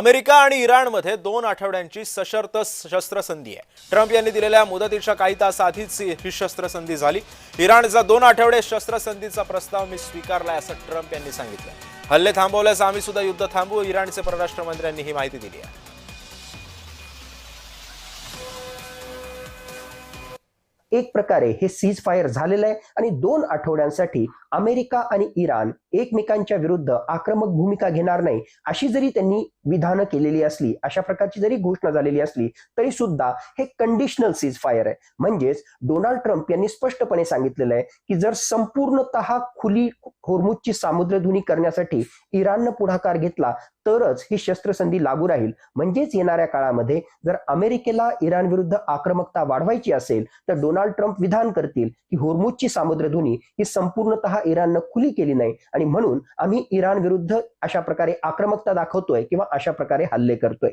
America आणि इराणमध्ये 2 आठवड्यांची सशर्त शस्त्रसंधी आहे. ट्रम्प यांनी दिलेल्या मुदतीच्या काही तास आधीच ही शस्त्रसंधी झाली. इराणचा 2 आठवडे शस्त्रसंधीचा प्रस्ताव मी स्वीकारलाय असं ट्रम्प यांनी सांगितलं. हल्ले थांबवल्यास आम्ही सुद्धा युद्ध थांबवू, इराणचे परराष्ट्र मंत्र्यांनी ही माहिती दिली आहे. एक प्रकारे हे सीज फायर झालेलं आहे आणि 2 आठवड्यांसाठी अमेरिका आणि इराण एकमेकांच्या विरुद्ध आक्रमक भूमिका घेणार नाही अशी जरी त्यांनी विधानं केलेली असली, अशा प्रकारची जरी घोषणा झालेली असली तरी सुद्धा हे कंडिशनल सीज फायर आहे. म्हणजेच डोनाल्ड ट्रम्प यांनी स्पष्टपणे सांगितलेलं आहे की जर संपूर्णतः खुली होर्मुझची सामुद्रधुनी करण्यासाठी इराणनं पुढाकार घेतला तरच ही शस्त्रसंधी लागू राहील. म्हणजेच येणाऱ्या काळामध्ये जर अमेरिकेला इराण विरुद्ध आक्रमकता वाढवायची असेल तर डोनाल्ड ट्रम्प विधान करतील की होर्मुझची सामुद्रधुनी ही संपूर्णतः इराणनं खुली केली नाही आणि म्हणून आम्ही इराण विरुद्ध अशा प्रकारे आक्रमकता दाखवतोय किंवा अशा प्रकारे हल्ले करतोय.